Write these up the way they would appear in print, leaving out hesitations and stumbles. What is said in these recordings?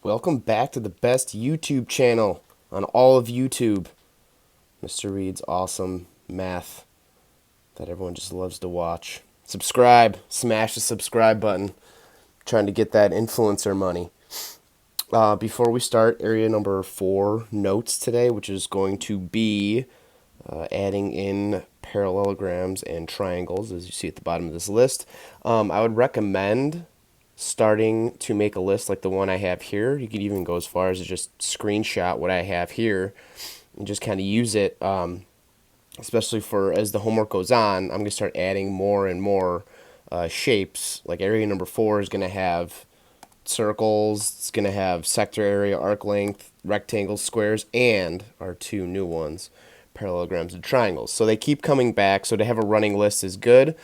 Welcome back to the best YouTube channel on all of YouTube. Mr. Reed's awesome math that everyone just loves to watch. Subscribe. Smash the subscribe button. Trying to get that influencer money. Before we start, area number 4 notes today, which is going to be adding in parallelograms and triangles, as you see at the bottom of this list. I would recommend starting to make a list like the one I have here. You could even go as far as to just screenshot what I have here and just kind of use it, especially for as the homework goes on. I'm going to start adding more and more shapes. Like area number 4 is going to have circles, it's going to have sector area, arc length, rectangles, squares, and our 2 new ones, parallelograms and triangles. So they keep coming back, so to have a running list is good.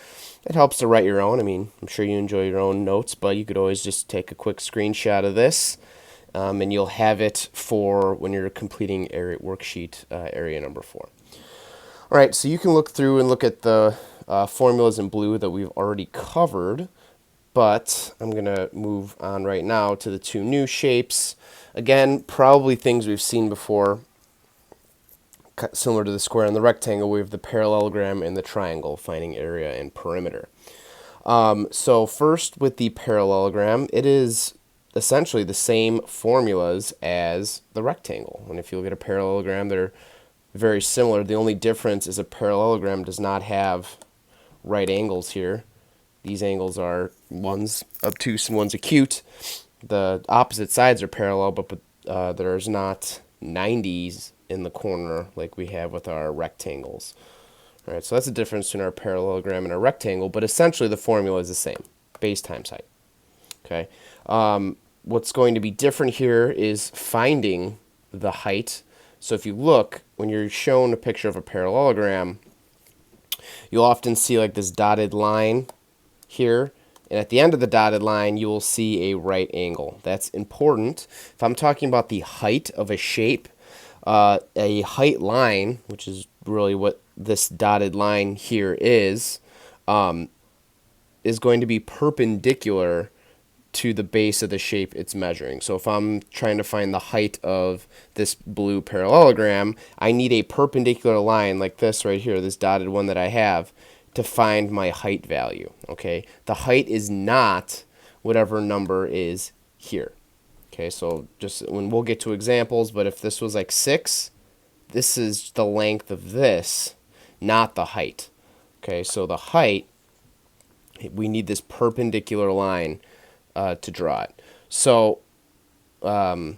It helps to write your own. I mean, I'm sure you enjoy your own notes, but you could always just take a quick screenshot of this, and you'll have it for when you're completing area worksheet area number 4. All right, so you can look through and look at the formulas in blue that we've already covered, but I'm going to move on right now to the 2 new shapes. Again, probably things we've seen before. Similar to the square and the rectangle, we have the parallelogram and the triangle, finding area and perimeter. So first with the parallelogram, it is essentially the same formulas as the rectangle. And if you look at a parallelogram, they're very similar. The only difference is a parallelogram does not have right angles here. These angles one's obtuse and one's acute. The opposite sides are parallel, but there's not 90s in the corner like we have with our rectangles. All right, so that's the difference between our parallelogram and our rectangle, but essentially the formula is the same, base times height. Okay, what's going to be different here is finding the height. So if you look, when you're shown a picture of a parallelogram, you'll often see like this dotted line here, and at the end of the dotted line you will see a right angle. That's important. If I'm talking about the height of a shape, a height line, which is really what this dotted line here is going to be perpendicular to the base of the shape it's measuring. So if I'm trying to find the height of this blue parallelogram, I need a perpendicular line like this right here, this dotted one that I have, to find my height value. Okay, the height is not whatever number is here. Okay, so just when we'll get to examples, but if this was like 6, this is the length of this, not the height. Okay, so the height, we need this perpendicular line to draw it. So the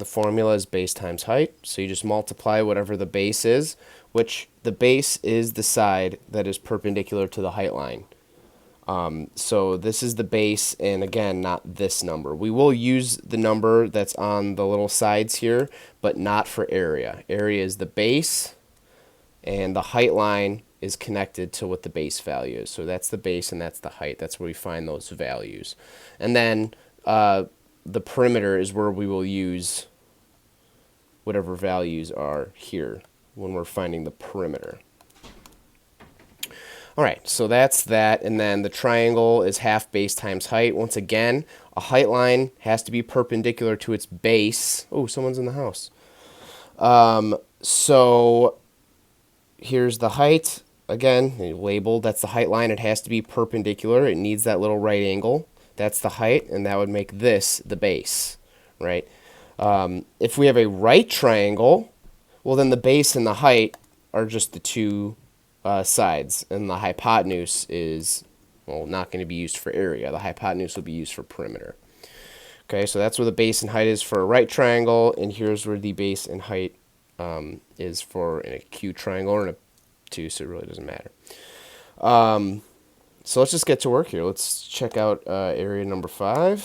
formula is base times height. So you just multiply whatever the base is, which the base is the side that is perpendicular to the height line. So this is the base, and again, not this number. We will use the number that's on the little sides here, but not for area. Area is the base, and the height line is connected to what the base value is. So that's the base and that's the height. That's where we find those values. And then the perimeter is where we will use whatever values are here when we're finding the perimeter. All right, so that's that, and then the triangle is half base times height. Once again, a height line has to be perpendicular to its base. Oh, someone's in the house. So here's the height. Again, labeled, that's the height line. It has to be perpendicular. It needs that little right angle. That's the height, and that would make this the base, right? If we have a right triangle, well, then the base and the height are just the 2 sides, and the hypotenuse is, well, not going to be used for area. The hypotenuse will be used for perimeter. Okay, so that's where the base and height is for a right triangle, and here's where the base and height is for an acute triangle or an obtuse, so it really doesn't matter. So let's just get to work here. Let's check out area number 4.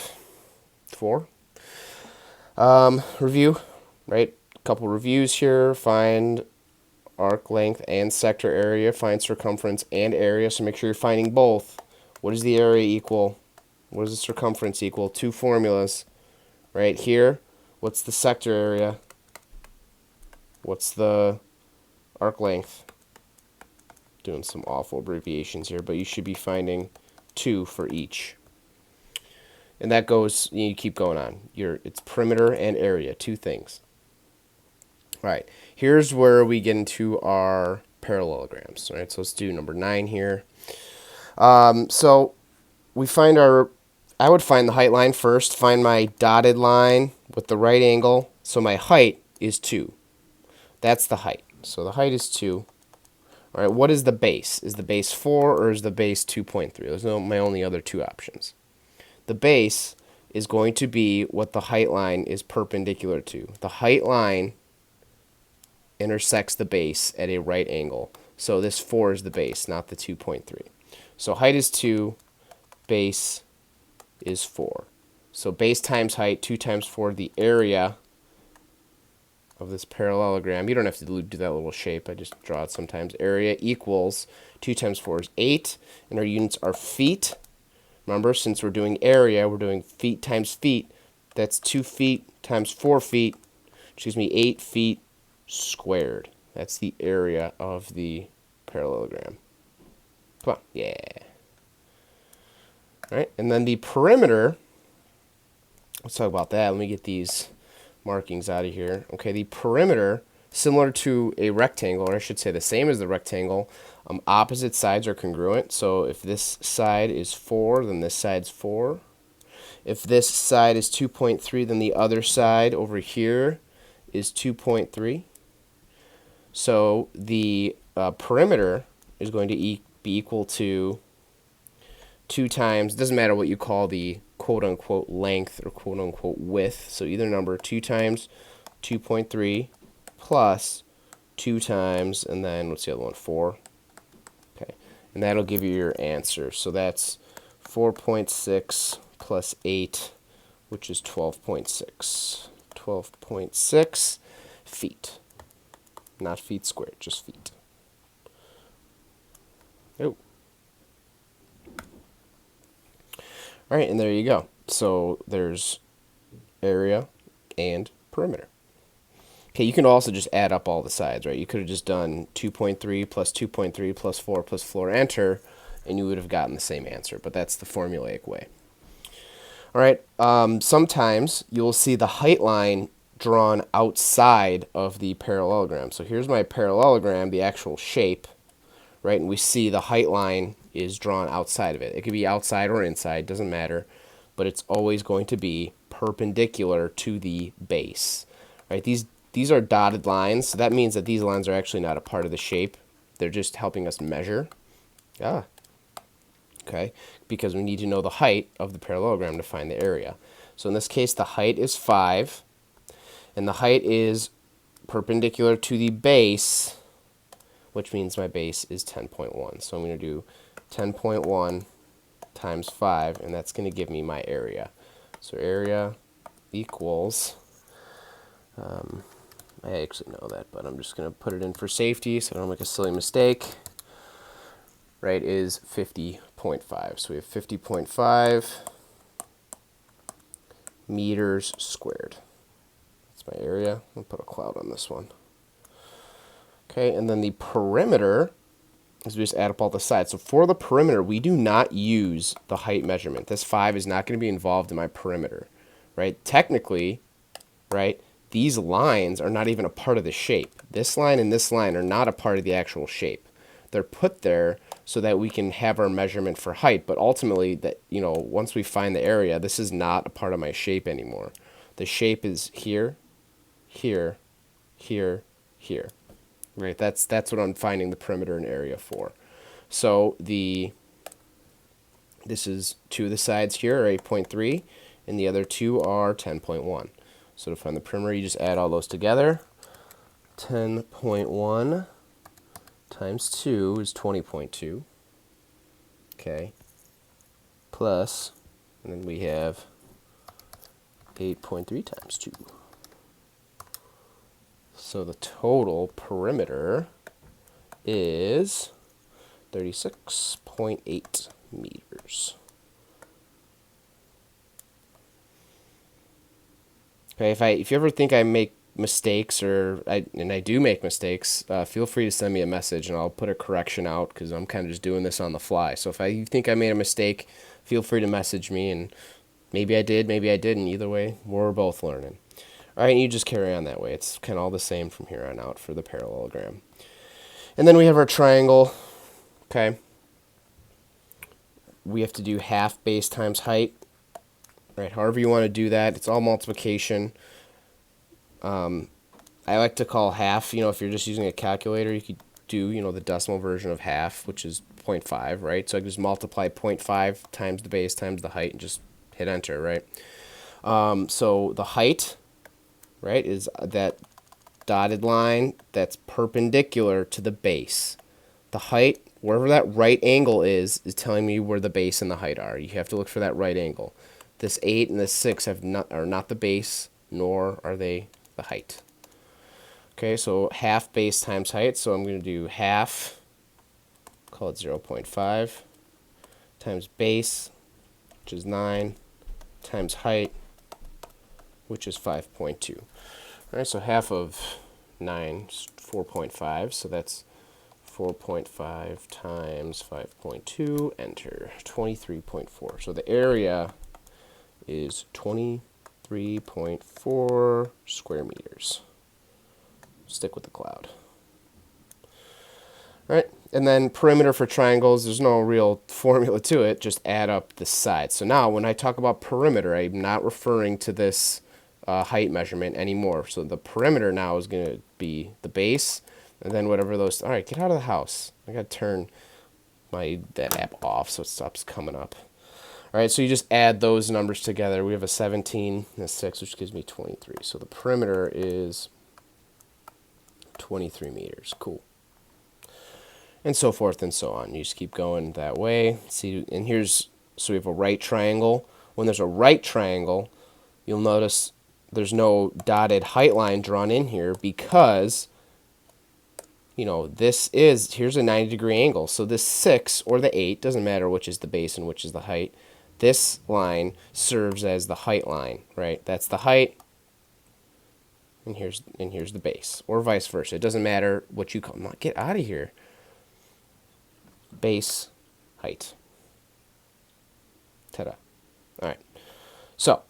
Review, right? A couple reviews here. Find arc length and sector area, find circumference and area, so make sure you're finding both. What does the area equal? What does the circumference equal? 2 formulas right here. What's the sector area? What's the arc length? Doing some awful abbreviations here, but you should be finding 2 for each. And that goes, you keep going on. It's perimeter and area, two things. All right, here's where we get into our parallelograms. All right, so let's do number 9 here. So we find I would find the height line first, find my dotted line with the right angle. So my height is 2. That's the height. So the height is 2. All right, what is the base? Is the base 4 or is the base 2.3? Those are my only other two options. The base is going to be what the height line is perpendicular to. The height line intersects the base at a right angle. So this 4 is the base, not the 2.3. So height is 2, base is 4. So base times height, 2 times 4, the area of this parallelogram. You don't have to do that little shape. I just draw it sometimes. Area equals 2 times 4 is 8, and our units are feet. Remember, since we're doing area, we're doing feet times feet. That's 2 feet times 4 feet, 8 feet squared. That's the area of the parallelogram. Come on, yeah. All right, and then the perimeter, let's talk about that. Let me get these markings out of here. Okay, the perimeter, similar to a rectangle, or I should say the same as the rectangle, opposite sides are congruent. So if this side is 4, then this side's 4. If this side is 2.3, then the other side over here is 2.3. So the perimeter is going to be equal to 2 times, doesn't matter what you call the quote-unquote length or quote-unquote width, so either number, 2 times 2.3 plus 2 times, and then what's the other one, 4? Okay, and that'll give you your answer. So that's 4.6 plus 8, which is 12.6. 12.6 feet. Not feet squared, just feet. Oh. All right, and there you go. So there's area and perimeter. Okay, you can also just add up all the sides, right? You could have just done 2.3 plus 2.3 plus 4 plus 4, enter, and you would have gotten the same answer, but that's the formulaic way. All right, sometimes you'll see the height line drawn outside of the parallelogram. So here's my parallelogram, the actual shape, right? And we see the height line is drawn outside of it. It could be outside or inside, doesn't matter, but it's always going to be perpendicular to the base, right? These are dotted lines, so that means that these lines are actually not a part of the shape. They're just helping us measure. Okay, because we need to know the height of the parallelogram to find the area. So in this case, the height is 5, and the height is perpendicular to the base, which means my base is 10.1. So I'm going to do 10.1 times 5, and that's going to give me my area. So area equals, I actually know that, but I'm just going to put it in for safety so I don't make a silly mistake, right, is 50.5. So we have 50.5 meters squared. That's my area. I'll put a cloud on this one. Okay, and then the perimeter is we just add up all the sides. So for the perimeter, we do not use the height measurement. This 5 is not going to be involved in my perimeter, right? Technically, right, these lines are not even a part of the shape. This line and this line are not a part of the actual shape. They're put there so that we can have our measurement for height, but ultimately, that, you know, once we find the area, this is not a part of my shape anymore. The shape is here, here, here, here. Right, that's what I'm finding the perimeter and area for. So this is 2 of the sides here are 8.3, and the other 2 are 10.1. So to find the perimeter, you just add all those together. 10.1 times 2 is 20.2. Okay. Plus, and then we have 8.3 times 2. So the total perimeter is 36.8 meters. Okay, if you ever think I make mistakes, and I do make mistakes, feel free to send me a message and I'll put a correction out, because I'm kind of just doing this on the fly. So if you think I made a mistake, feel free to message me and Maybe I did, maybe I didn't. Either way, we're both learning. All right, and you just carry on that way. It's kind of all the same from here on out for the parallelogram. And then we have our triangle. Okay. We have to do half base times height. Right, however you want to do that. It's all multiplication. I like to call half, if you're just using a calculator, you could do, the decimal version of half, which is 0.5, right? So I just multiply 0.5 times the base times the height and just hit enter, right? So the height, right, is that dotted line that's perpendicular to the base. The height, wherever that right angle is telling me where the base and the height are. You have to look for that right angle. This 8 and this 6 are not the base, nor are they the height. Okay, so half base times height, so I'm going to do half, call it 0.5, times base, which is 9, times height, which is 5.2. All right, so half of 9 is 4.5, so that's 4.5 times 5.2, enter, 23.4. So the area is 23.4 square meters. Stick with the cloud. All right, and then perimeter for triangles, there's no real formula to it, just add up the sides. So now when I talk about perimeter, I'm not referring to this height measurement anymore. So the perimeter now is going to be the base, and then whatever those, all right, get out of the house. I got to turn that app off so it stops coming up. All right, so you just add those numbers together. We have a 17 and a 6, which gives me 23. So the perimeter is 23 meters. Cool. And so forth and so on. You just keep going that way. See, and so we have a right triangle. When there's a right triangle, you'll notice there's no dotted height line drawn in here because, here's a 90-degree angle. So this 6 or the 8, doesn't matter which is the base and which is the height. This line serves as the height line, right? That's the height. And here's the base, or vice versa. It doesn't matter what you call. Get out of here. Base, height. Ta-da. All right. So,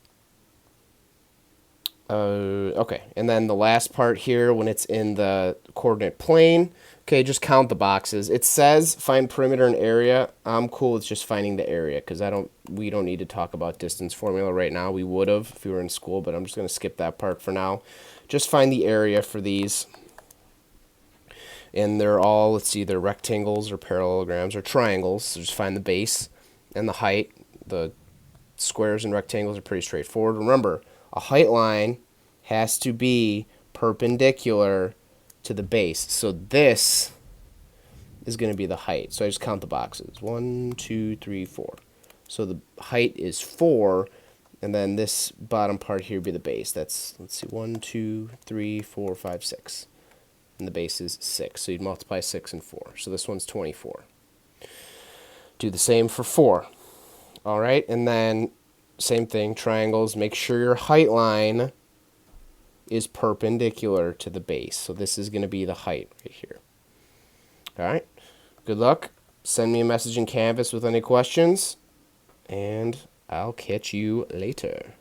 okay. And then the last part here, when it's in the coordinate plane, okay, just count the boxes. It says find perimeter and area. I'm cool with just finding the area because we don't need to talk about distance formula right now. We would have if we were in school, but I'm just going to skip that part for now. Just find the area for these. And they're all, let's see, they're rectangles or parallelograms or triangles. So just find the base and the height. The squares and rectangles are pretty straightforward. Remember, a height line has to be perpendicular to the base. So this is going to be the height. So I just count the boxes. 1, 2, 3, 4. So the height is 4. And then this bottom part here would be the base. That's, let's see, 1, 2, 3, 4, 5, 6. And the base is 6. So you'd multiply 6 and 4. So this one's 24. Do the same for 4. All right, and then same thing, triangles. Make sure your height line is perpendicular to the base. So this is going to be the height right here. All right, good luck. Send me a message in Canvas with any questions, and I'll catch you later.